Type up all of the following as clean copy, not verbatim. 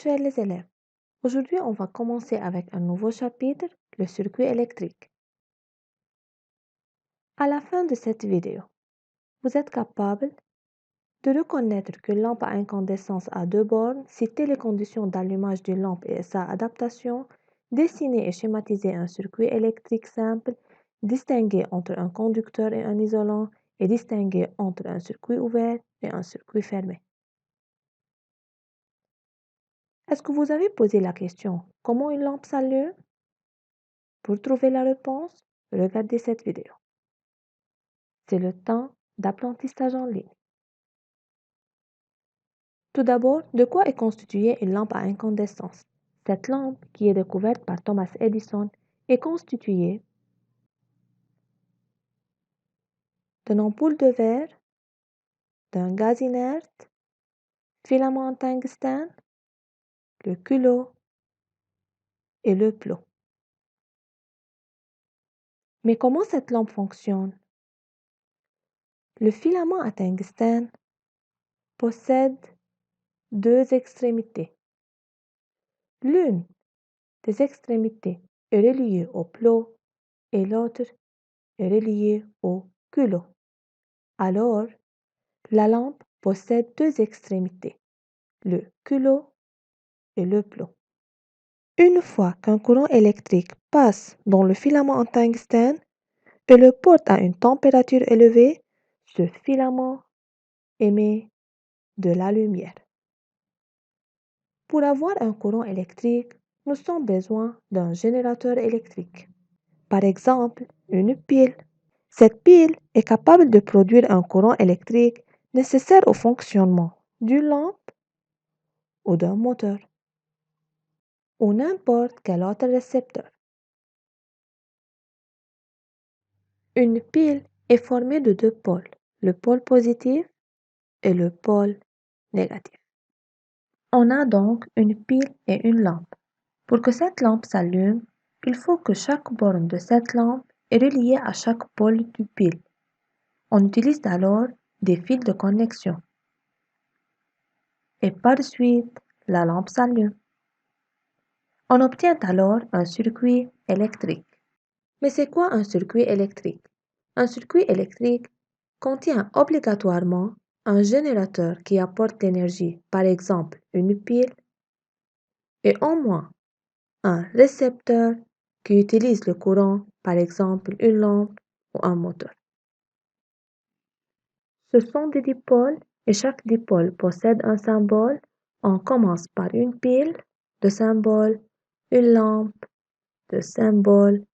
chers les élèves. Aujourd'hui, on va commencer avec un nouveau chapitre, le circuit électrique. À la fin de cette vidéo, vous êtes capable de reconnaître qu'une lampe à incandescence a deux bornes, citer les conditions d'allumage d'une lampe et sa adaptation, dessiner et schématiser un circuit électrique simple, distinguer entre un conducteur et un isolant et distinguer entre un circuit ouvert et un circuit fermé. Est-ce que vous avez posé la question comment une lampe s'allume? Pour trouver la réponse, regardez cette vidéo. C'est le temps d'apprentissage en ligne. Tout d'abord, de quoi est constituée une lampe à incandescence? Cette lampe, qui est découverte par Thomas Edison, est constituée d'une ampoule de verre, d'un gaz inerte, filament en tungstène, le culot et le plomb. Mais comment cette lampe fonctionne? Le filament à tungstène possède deux extrémités. L'une des extrémités est reliée au plomb et l'autre est reliée au culot. Alors, la lampe possède deux extrémités, le culot et le plomb. Une fois qu'un courant électrique passe dans le filament en tungstène et le porte à une température élevée, ce filament émet de la lumière. Pour avoir un courant électrique, nous avons besoin d'un générateur électrique. Par exemple, une pile. Cette pile est capable de produire un courant électrique nécessaire au fonctionnement d'une lampe ou d'un moteur ou n'importe quel autre récepteur. Une pile est formée de deux pôles, le pôle positif et le pôle négatif. On a donc une pile et une lampe. Pour que cette lampe s'allume, il faut que chaque borne de cette lampe est reliée à chaque pôle du pile. On utilise alors des fils de connexion. Et par suite, la lampe s'allume. On obtient alors un circuit électrique. Mais c'est quoi un circuit électrique? Un circuit électrique contient obligatoirement un générateur qui apporte l'énergie, par exemple une pile, et au moins un récepteur qui utilise le courant, par exemple une lampe ou un moteur. Ce sont des dipôles et chaque dipôle possède un symbole. On commence par une pile de symboles, une lampe de symbole,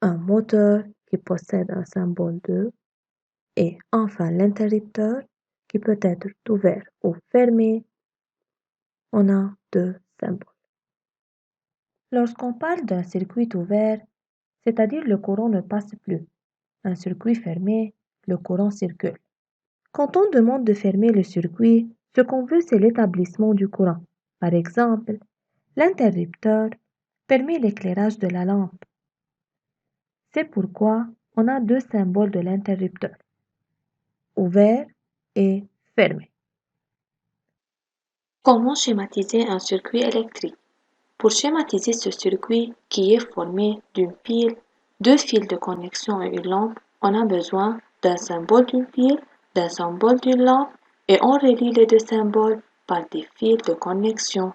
un moteur qui possède un symbole 2 et enfin l'interrupteur qui peut être ouvert ou fermé. On a deux symboles. Lorsqu'on parle d'un circuit ouvert, c'est-à-dire le courant ne passe plus. Un circuit fermé, le courant circule. Quand on demande de fermer le circuit, ce qu'on veut c'est l'établissement du courant. Par exemple, l'interrupteur permet l'éclairage de la lampe. C'est pourquoi on a deux symboles de l'interrupteur, ouvert et fermé. Comment schématiser un circuit électrique? Pour schématiser ce circuit qui est formé d'une pile, deux fils de connexion et une lampe, on a besoin d'un symbole d'une pile, d'un symbole d'une lampe et on relie les deux symboles par des fils de connexion.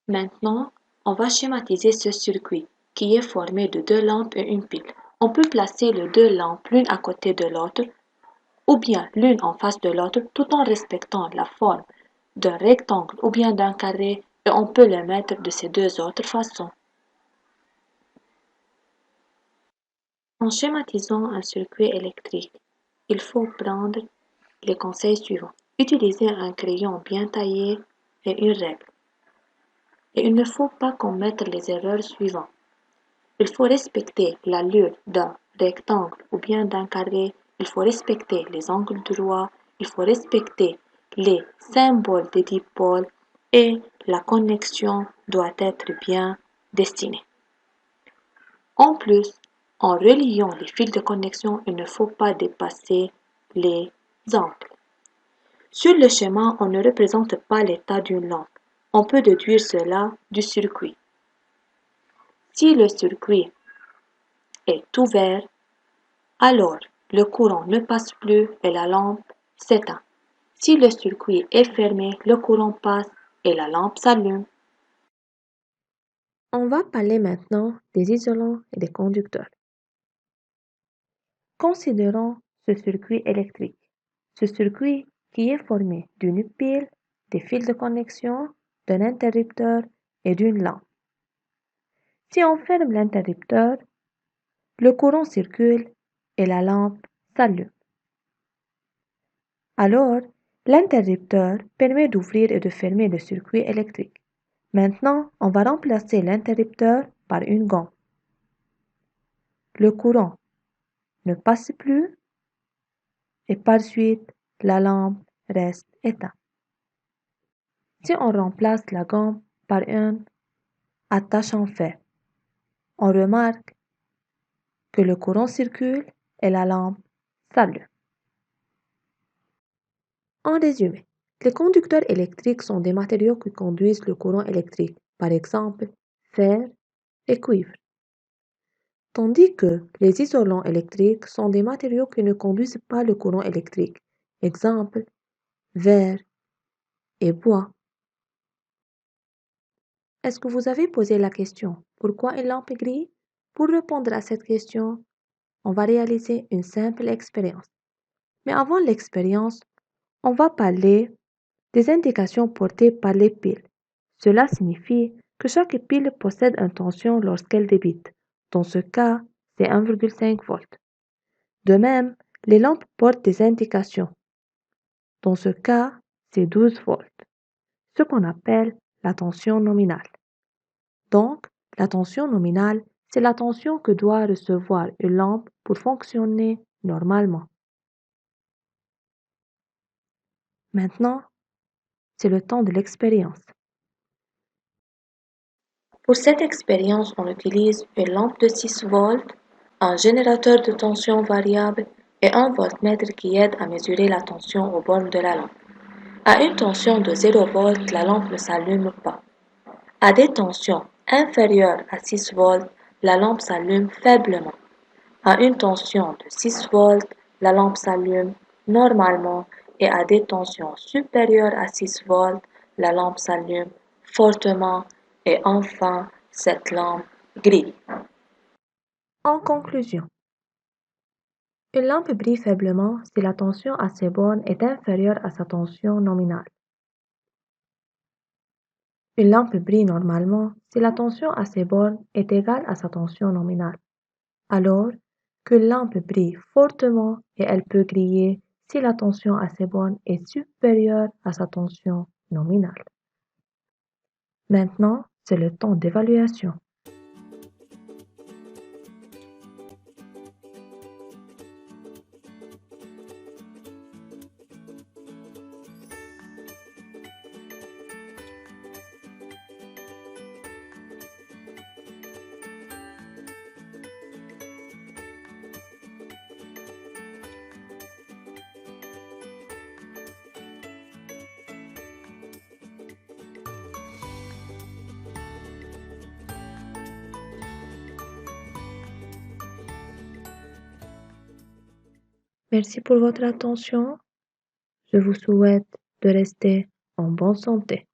Maintenant, on va schématiser ce circuit qui est formé de deux lampes et une pile. On peut placer les deux lampes l'une à côté de l'autre ou bien l'une en face de l'autre tout en respectant la forme d'un rectangle ou bien d'un carré et on peut le mettre de ces deux autres façons. En schématisant un circuit électrique, il faut prendre les conseils suivants. Utiliser un crayon bien taillé et une règle. Et il ne faut pas commettre les erreurs suivantes. Il faut respecter l'allure d'un rectangle ou bien d'un carré. Il faut respecter les angles droits. Il faut respecter les symboles des dipôles et la connexion doit être bien destinée. En plus, en reliant les fils de connexion, il ne faut pas dépasser les angles. Sur le schéma, on ne représente pas l'état d'une lampe. On peut déduire cela du circuit. Si le circuit est ouvert, alors le courant ne passe plus et la lampe s'éteint. Si le circuit est fermé, le courant passe et la lampe s'allume. On va parler maintenant des isolants et des conducteurs. Considérons ce circuit électrique. Ce circuit qui est formé d'une pile, des fils de connexion, d'un interrupteur et d'une lampe. Si on ferme l'interrupteur, le courant circule et la lampe s'allume. Alors, l'interrupteur permet d'ouvrir et de fermer le circuit électrique. Maintenant, on va remplacer l'interrupteur par une gomme. Le courant ne passe plus et par suite, la lampe reste éteinte. Si on remplace la gomme par un attache en fer, on remarque que le courant circule et la lampe s'allume. En résumé, les conducteurs électriques sont des matériaux qui conduisent le courant électrique, par exemple fer et cuivre. Tandis que les isolants électriques sont des matériaux qui ne conduisent pas le courant électrique, exemple verre et bois. Est-ce que vous avez posé la question pourquoi une lampe est grise? Pour répondre à cette question, on va réaliser une simple expérience. Mais avant l'expérience, on va parler des indications portées par les piles. Cela signifie que chaque pile possède une tension lorsqu'elle débite. Dans ce cas, c'est 1,5 volts. De même, les lampes portent des indications. Dans ce cas, c'est 12 volts, ce qu'on appelle la tension nominale. Donc, la tension nominale, c'est la tension que doit recevoir une lampe pour fonctionner normalement. Maintenant, c'est le temps de l'expérience. Pour cette expérience, on utilise une lampe de 6 volts, un générateur de tension variable et un voltmètre qui aide à mesurer la tension aux bornes de la lampe. À une tension de 0 volts, la lampe ne s'allume pas. À des tensions inférieures à 6 volts, la lampe s'allume faiblement. À une tension de 6 volts, la lampe s'allume normalement et à des tensions supérieures à 6 volts, la lampe s'allume fortement et enfin cette lampe grille. En conclusion, une lampe brille faiblement si la tension à ses bornes est inférieure à sa tension nominale. Une lampe brille normalement si la tension à ses bornes est égale à sa tension nominale. Alors qu'une lampe brille fortement et elle peut griller si la tension à ses bornes est supérieure à sa tension nominale. Maintenant, c'est le temps d'évaluation. Merci pour votre attention. Je vous souhaite de rester en bonne santé.